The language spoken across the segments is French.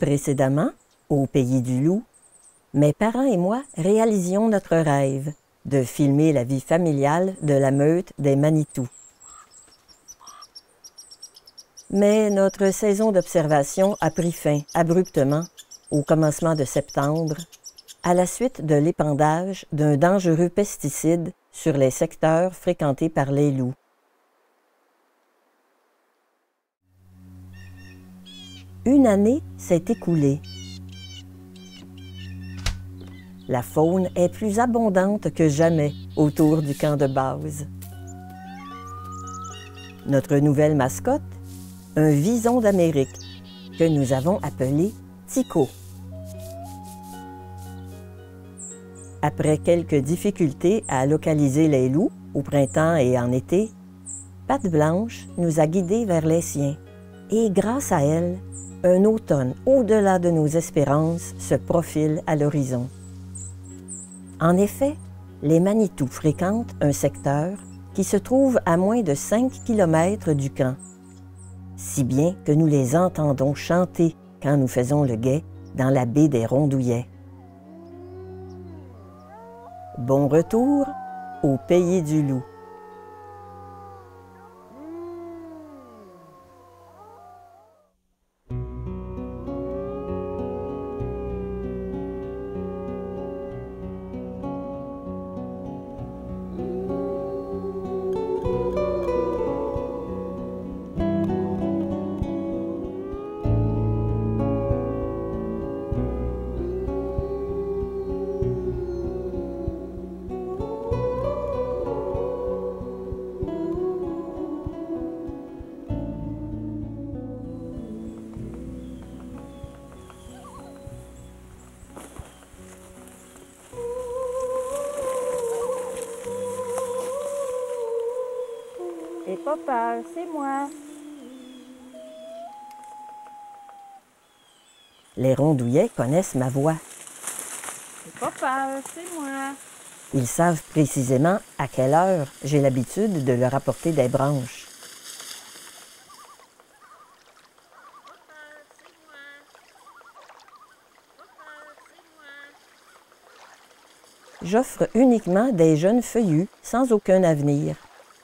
Précédemment, au Pays du Loup, mes parents et moi réalisions notre rêve de filmer la vie familiale de la meute des Manitous. Mais notre saison d'observation a pris fin abruptement au commencement de septembre, à la suite de l'épandage d'un dangereux pesticide sur les secteurs fréquentés par les loups. Une année s'est écoulée. La faune est plus abondante que jamais autour du camp de base. Notre nouvelle mascotte, un vison d'Amérique, que nous avons appelé Tico. Après quelques difficultés à localiser les loups au printemps et en été, Patte Blanche nous a guidés vers les siens. Et grâce à elle, un automne au-delà de nos espérances se profile à l'horizon. En effet, les Manitous fréquentent un secteur qui se trouve à moins de 5 km du camp, si bien que nous les entendons chanter quand nous faisons le guet dans la baie des Rondouillets. Bon retour au Pays du Loup. Et pas peur, c'est moi. Les Rondouillets connaissent ma voix. Et pas peur, c'est moi. Ils savent précisément à quelle heure j'ai l'habitude de leur apporter des branches. J'offre uniquement des jeunes feuillus sans aucun avenir,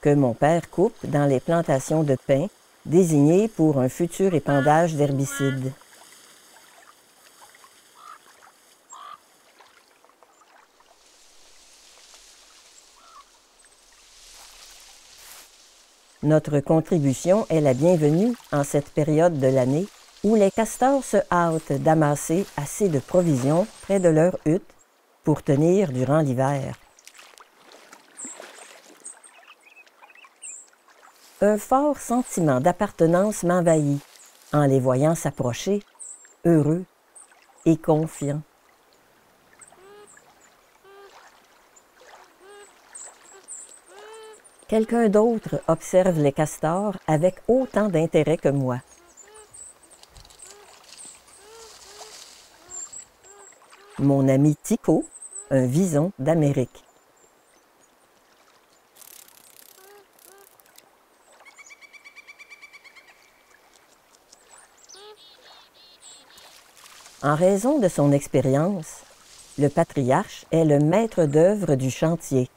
que mon père coupe dans les plantations de pins, désignées pour un futur épandage d'herbicides. Notre contribution est la bienvenue en cette période de l'année où les castors se hâtent d'amasser assez de provisions près de leur hutte pour tenir durant l'hiver. Un fort sentiment d'appartenance m'envahit en les voyant s'approcher, heureux et confiants. Quelqu'un d'autre observe les castors avec autant d'intérêt que moi. Mon ami Tico, un vison d'Amérique. En raison de son expérience, le patriarche est le maître d'œuvre du chantier,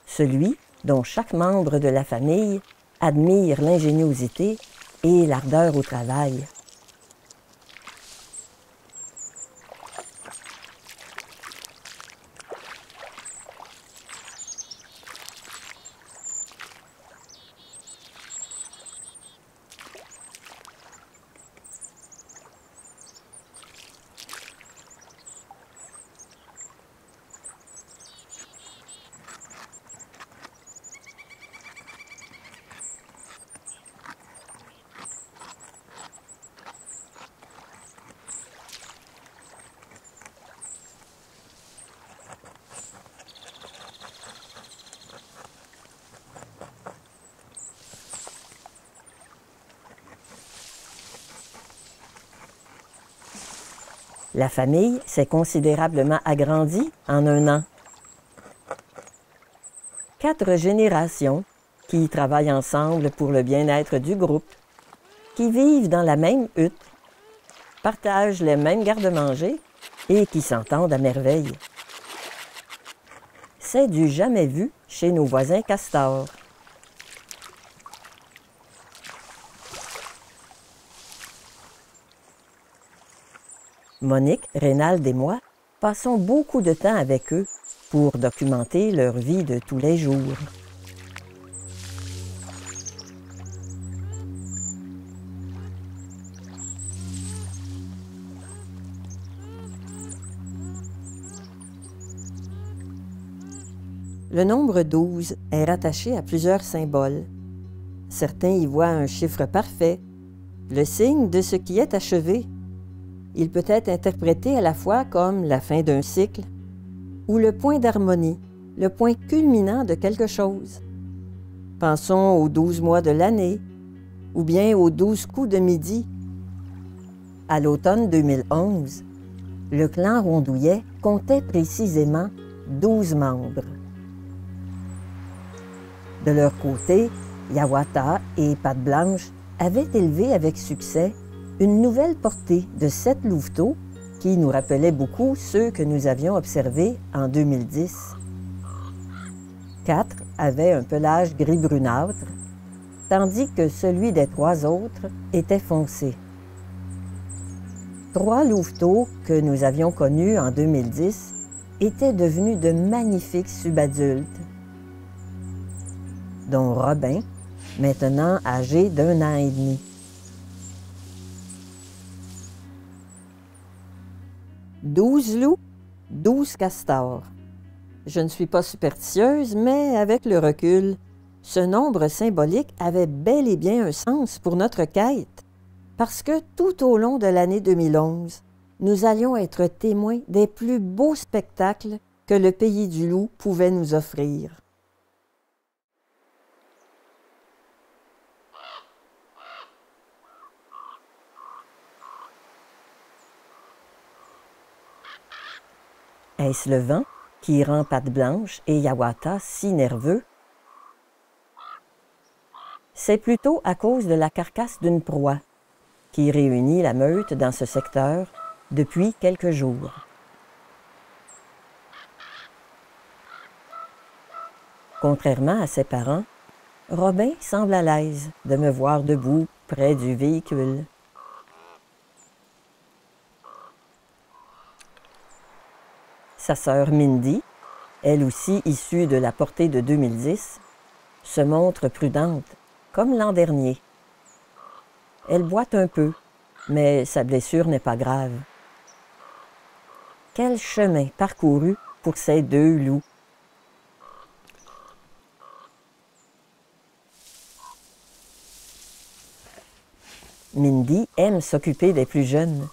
celui dont chaque membre de la famille admire l'ingéniosité et l'ardeur au travail. La famille s'est considérablement agrandie en un an. 4 générations qui travaillent ensemble pour le bien-être du groupe, qui vivent dans la même hutte, partagent les mêmes garde-manger et qui s'entendent à merveille. C'est du jamais vu chez nos voisins castors. Monique, Rénald et moi passons beaucoup de temps avec eux pour documenter leur vie de tous les jours. Le nombre 12 est rattaché à plusieurs symboles. Certains y voient un chiffre parfait, le signe de ce qui est achevé. Il peut être interprété à la fois comme la fin d'un cycle ou le point d'harmonie, le point culminant de quelque chose. Pensons aux 12 mois de l'année ou bien aux 12 coups de midi. À l'automne 2011, le clan Rondouillet comptait précisément 12 membres. De leur côté, Hiawatha et Patte Blanche avaient élevé avec succès une nouvelle portée de 7 louveteaux qui nous rappelait beaucoup ceux que nous avions observés en 2010. 4 avaient un pelage gris brunâtre, tandis que celui des 3 autres était foncé. 3 louveteaux que nous avions connus en 2010 étaient devenus de magnifiques subadultes, dont Robin, maintenant âgé d'1 an et demi. « 12 loups, 12 castors. » Je ne suis pas superstitieuse, mais avec le recul, ce nombre symbolique avait bel et bien un sens pour notre quête, parce que tout au long de l'année 2011, nous allions être témoins des plus beaux spectacles que le pays du loup pouvait nous offrir. Est-ce le vent qui rend Patte Blanche et Hiawatha si nerveux? C'est plutôt à cause de la carcasse d'une proie qui réunit la meute dans ce secteur depuis quelques jours. Contrairement à ses parents, Robin semble à l'aise de me voir debout près du véhicule. Sa sœur Mindy, elle aussi issue de la portée de 2010, se montre prudente, comme l'an dernier. Elle boite un peu, mais sa blessure n'est pas grave. Quel chemin parcouru pour ces 2 loups! Mindy aime s'occuper des plus jeunes.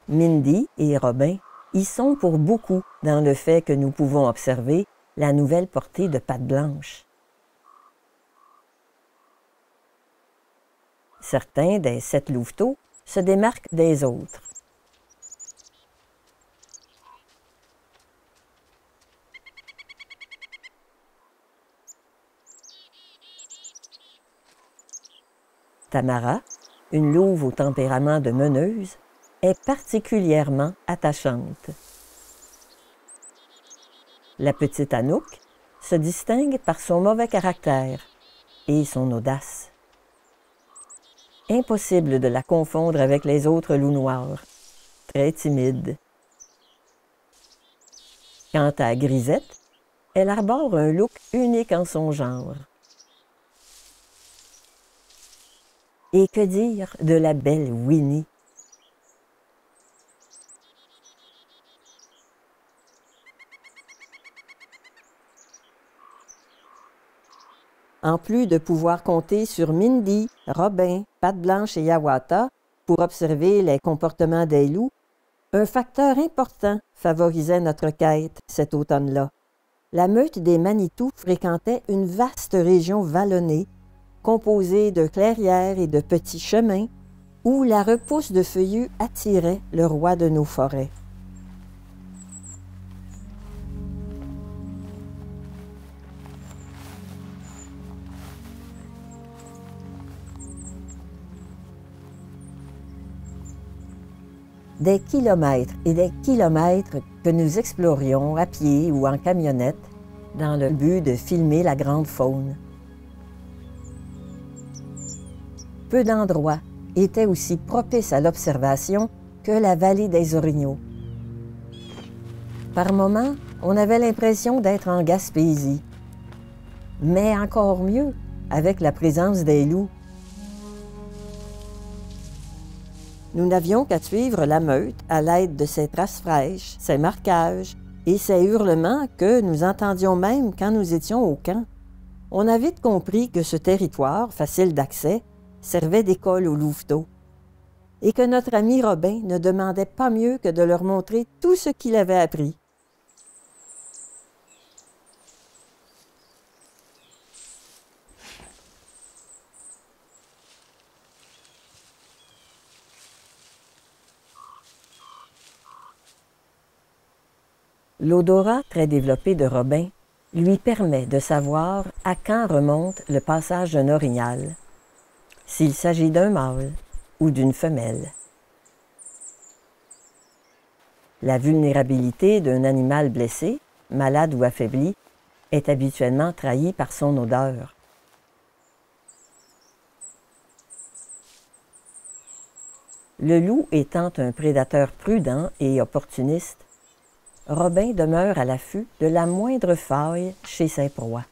Mindy et Robin y sont pour beaucoup dans le fait que nous pouvons observer la nouvelle portée de Patte Blanche. Certains des 7 louveteaux se démarquent des autres. Tamara, une louve au tempérament de meneuse, est particulièrement attachante. La petite Anouk se distingue par son mauvais caractère et son audace. Impossible de la confondre avec les autres loups noirs, très timide. Quant à Grisette, elle arbore un look unique en son genre. Et que dire de la belle Winnie? En plus de pouvoir compter sur Mindy, Robin, Patte Blanche et Hiawatha pour observer les comportements des loups, un facteur important favorisait notre quête cet automne-là. La meute des Manitou fréquentait une vaste région vallonnée, composée de clairières et de petits chemins, où la repousse de feuillus attirait le roi de nos forêts. Des kilomètres et des kilomètres que nous explorions à pied ou en camionnette dans le but de filmer la grande faune. Peu d'endroits étaient aussi propices à l'observation que la vallée des Orignaux. Par moments, on avait l'impression d'être en Gaspésie, mais encore mieux avec la présence des loups. Nous n'avions qu'à suivre la meute à l'aide de ses traces fraîches, ses marquages et ses hurlements que nous entendions même quand nous étions au camp. On a vite compris que ce territoire, facile d'accès, servait d'école aux louveteaux et que notre ami Robin ne demandait pas mieux que de leur montrer tout ce qu'il avait appris. L'odorat très développé de Robin lui permet de savoir à quand remonte le passage d'un orignal, s'il s'agit d'un mâle ou d'une femelle. La vulnérabilité d'un animal blessé, malade ou affaibli, est habituellement trahie par son odeur. Le loup étant un prédateur prudent et opportuniste, Robin demeure à l'affût de la moindre faille chez ses proies.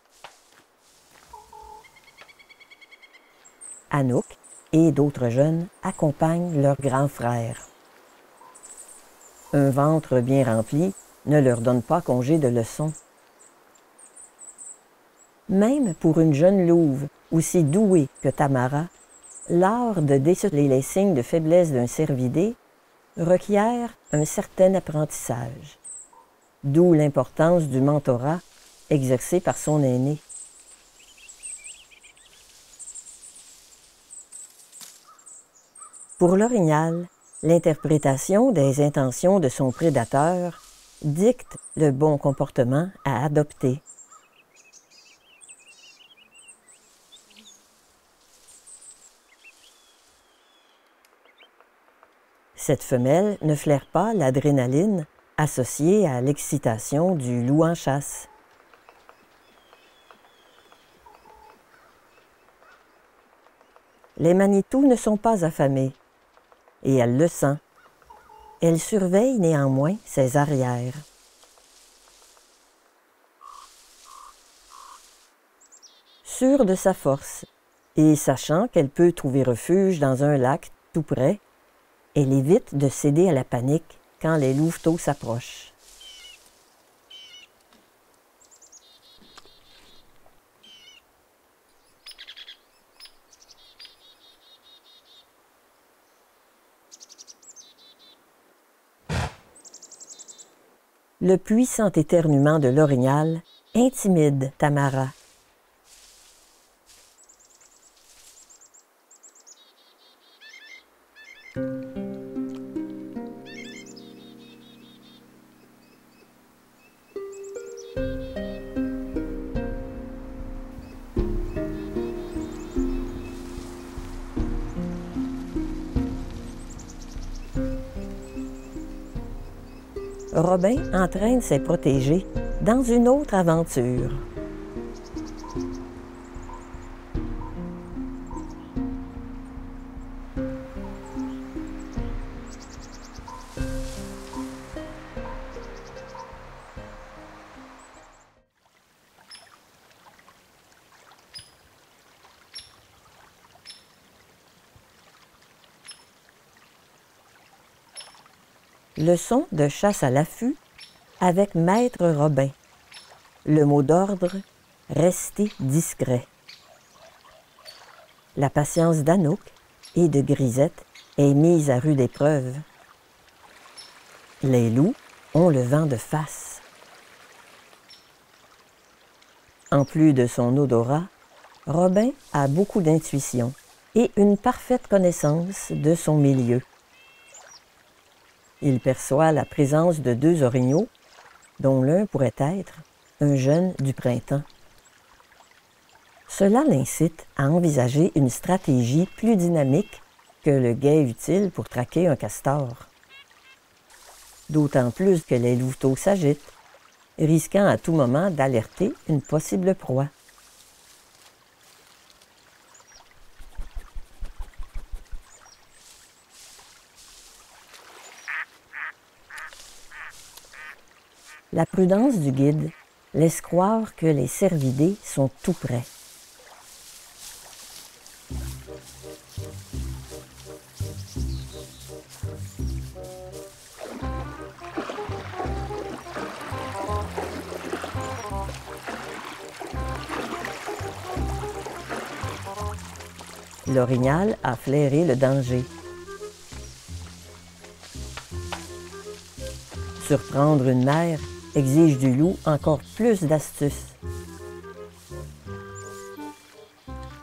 Anouk et d'autres jeunes accompagnent leur grand frère. Un ventre bien rempli ne leur donne pas congé de leçons. Même pour une jeune louve aussi douée que Tamara, l'art de déceler les signes de faiblesse d'un cervidé requiert un certain apprentissage. D'où l'importance du mentorat exercé par son aîné. Pour l'orignal, l'interprétation des intentions de son prédateur dicte le bon comportement à adopter. Cette femelle ne flaire pas l'adrénaline associée à l'excitation du loup en chasse. Les manitous ne sont pas affamés, et elle le sent. Elle surveille néanmoins ses arrières. Sûre de sa force, et sachant qu'elle peut trouver refuge dans un lac tout près, elle évite de céder à la panique quand les louveteaux s'approchent. Le puissant éternuement de l'orignal intimide Tamara. Robin entraîne ses protégés dans une autre aventure. Leçon de chasse à l'affût avec Maître Robin. Le mot d'ordre, rester discret. La patience d'Anouk et de Grisette est mise à rude épreuve. Les loups ont le vent de face. En plus de son odorat, Robin a beaucoup d'intuition et une parfaite connaissance de son milieu. Il perçoit la présence de 2 orignaux, dont l'un pourrait être un jeune du printemps. Cela l'incite à envisager une stratégie plus dynamique que le guet utile pour traquer un castor. d'autant plus que les louveteaux s'agitent, risquant à tout moment d'alerter une possible proie. La prudence du guide laisse croire que les cervidés sont tout près. L'orignal a flairé le danger. Surprendre une mère exige du loup encore plus d'astuces.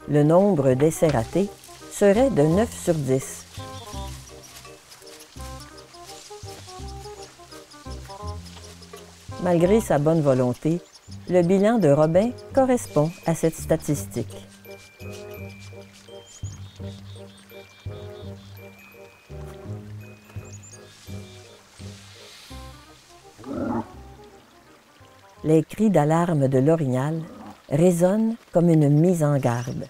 Le nombre d'essais ratés serait de 9 sur 10. Malgré sa bonne volonté, le bilan de Robin correspond à cette statistique. Les cris d'alarme de l'orignal résonnent comme une mise en garde.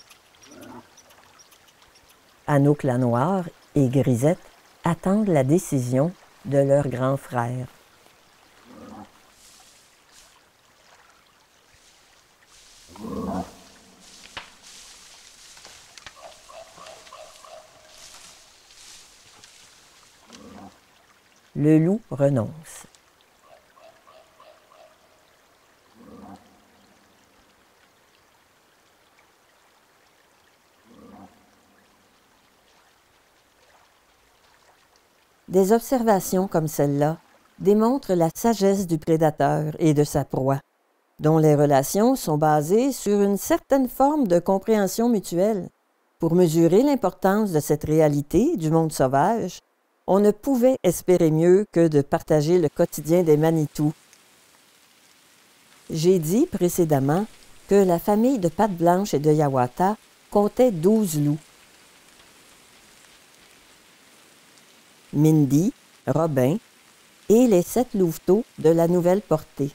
Anouk la Noire et Grisette attendent la décision de leur grand frère. Le loup renonce. Des observations comme celle-là démontrent la sagesse du prédateur et de sa proie, dont les relations sont basées sur une certaine forme de compréhension mutuelle. Pour mesurer l'importance de cette réalité du monde sauvage, on ne pouvait espérer mieux que de partager le quotidien des Manitous. J'ai dit précédemment que la famille de Patte Blanche et de Hiawatha comptait 12 loups. Mindy, Robin et les 7 louveteaux de la nouvelle portée.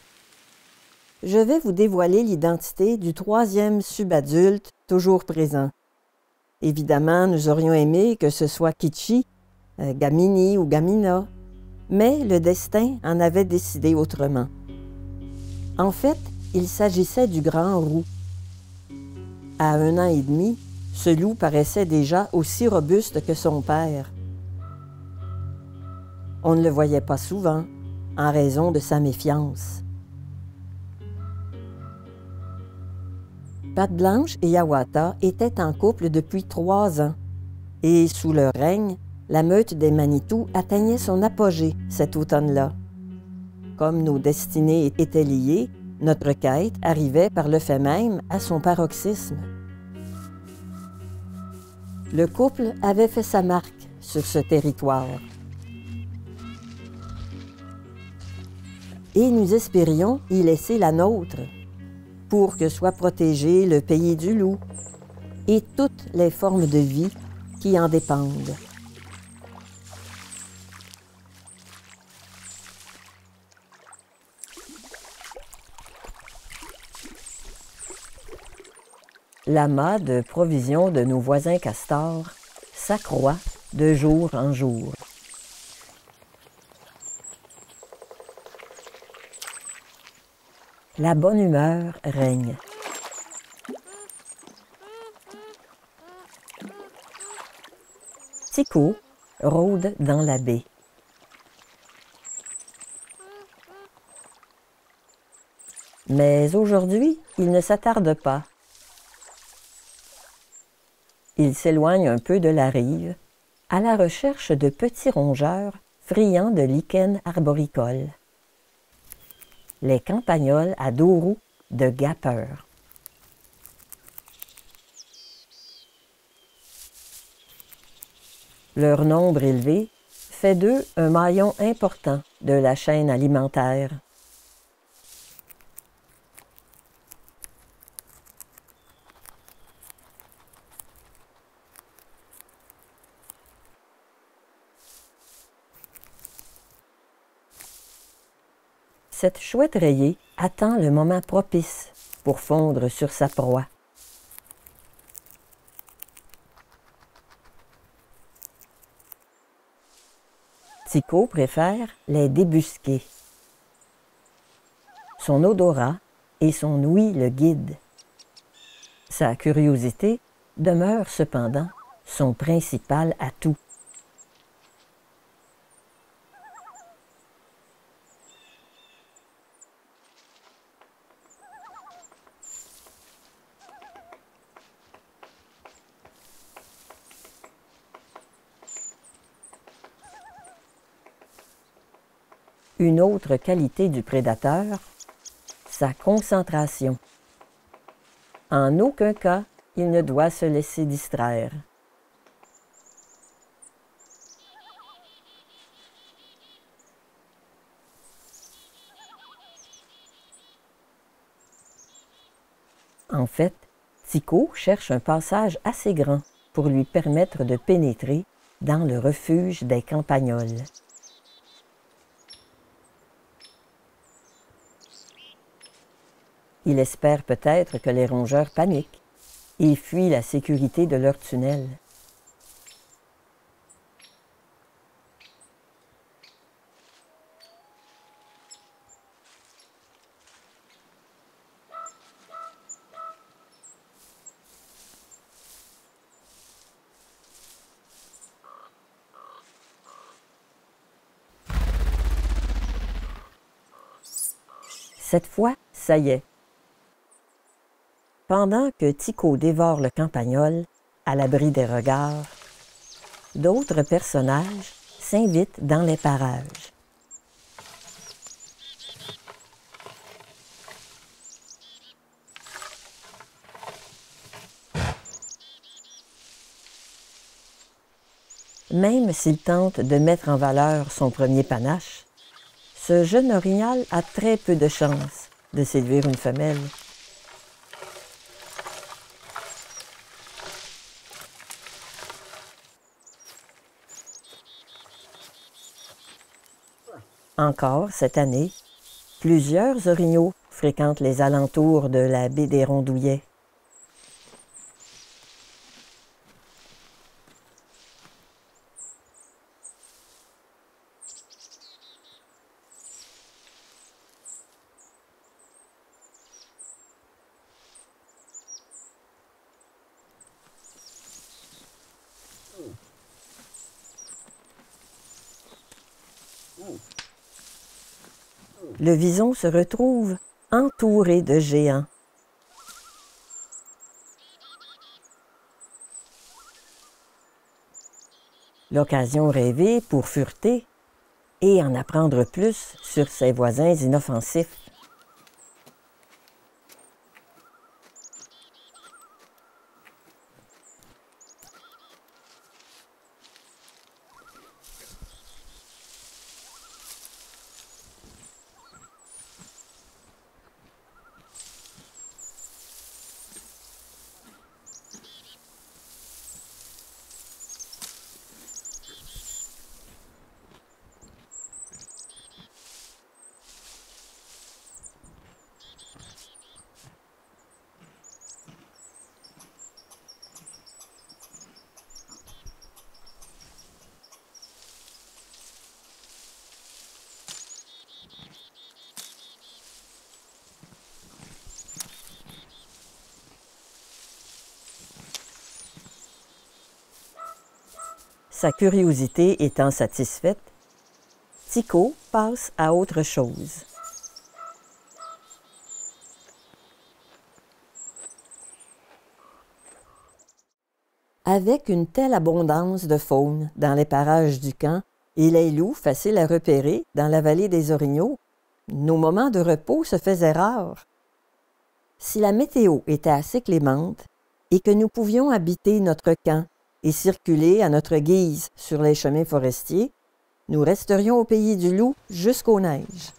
Je vais vous dévoiler l'identité du 3e subadulte toujours présent. Évidemment, nous aurions aimé que ce soit Kitchi, Gamini ou Gamina, mais le destin en avait décidé autrement. En fait, il s'agissait du grand roux. À 1 an et demi, ce loup paraissait déjà aussi robuste que son père. On ne le voyait pas souvent, en raison de sa méfiance. Patte Blanche et Hiawatha étaient en couple depuis 3 ans, et sous leur règne, la meute des Manitous atteignait son apogée cet automne-là. Comme nos destinées étaient liées, notre quête arrivait par le fait même à son paroxysme. Le couple avait fait sa marque sur ce territoire. Et nous espérions y laisser la nôtre, pour que soit protégé le pays du loup et toutes les formes de vie qui en dépendent. L'amas de provisions de nos voisins castors s'accroît de jour en jour. La bonne humeur règne. Tico rôde dans la baie. Mais aujourd'hui, il ne s'attarde pas. Il s'éloigne un peu de la rive, à la recherche de petits rongeurs friands de lichens arboricoles. Les campagnols à dos roux de guapeur. Leur nombre élevé fait d'eux un maillon important de la chaîne alimentaire. Cette chouette rayée attend le moment propice pour fondre sur sa proie. Tico préfère les débusquer. Son odorat et son ouïe le guident. Sa curiosité demeure cependant son principal atout. Une autre qualité du prédateur, sa concentration. En aucun cas, il ne doit se laisser distraire. En fait, Tico cherche un passage assez grand pour lui permettre de pénétrer dans le refuge des campagnols. Il espère peut-être que les rongeurs paniquent et fuient la sécurité de leur tunnel. Cette fois, ça y est. Pendant que Tico dévore le campagnol, à l'abri des regards, d'autres personnages s'invitent dans les parages. Même s'il tente de mettre en valeur son premier panache, ce jeune orignal a très peu de chances de séduire une femelle. Encore cette année, plusieurs orignaux fréquentent les alentours de la baie des Rondouillets. Le vison se retrouve entouré de géants. L'occasion rêvée pour fureter et en apprendre plus sur ses voisins inoffensifs. Sa curiosité étant satisfaite, Tico passe à autre chose. Avec une telle abondance de faune dans les parages du camp et les loups faciles à repérer dans la vallée des Orignaux, nos moments de repos se faisaient rares. Si la météo était assez clémente et que nous pouvions habiter notre camp et circuler à notre guise sur les chemins forestiers, nous resterions au pays du loup jusqu'aux neiges.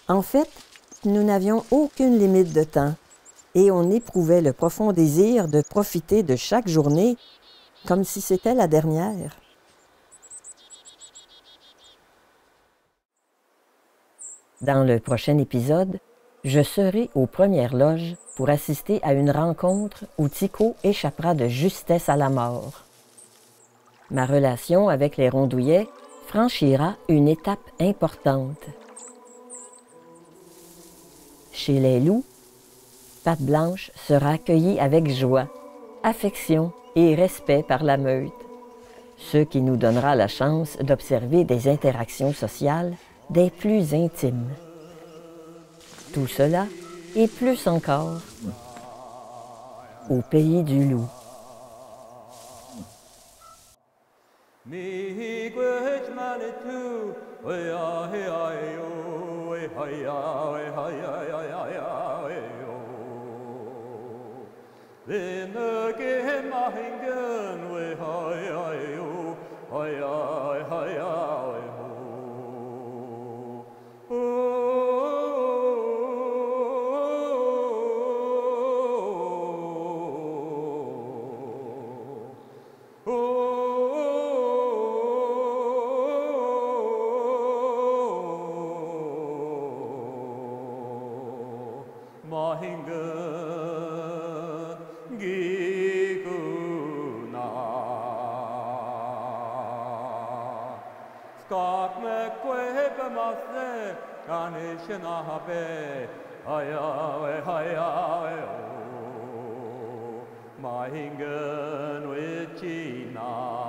En fait, nous n'avions aucune limite de temps et on éprouvait le profond désir de profiter de chaque journée comme si c'était la dernière. Dans le prochain épisode, je serai aux premières loges pour assister à une rencontre où Tycho échappera de justesse à la mort. Ma relation avec les Rondouillets franchira une étape importante. Chez les loups, Patte Blanche sera accueillie avec joie, affection et respect par la meute, ce qui nous donnera la chance d'observer des interactions sociales des plus intimes. Tout cela et plus encore au pays du loup. Mahingen with China.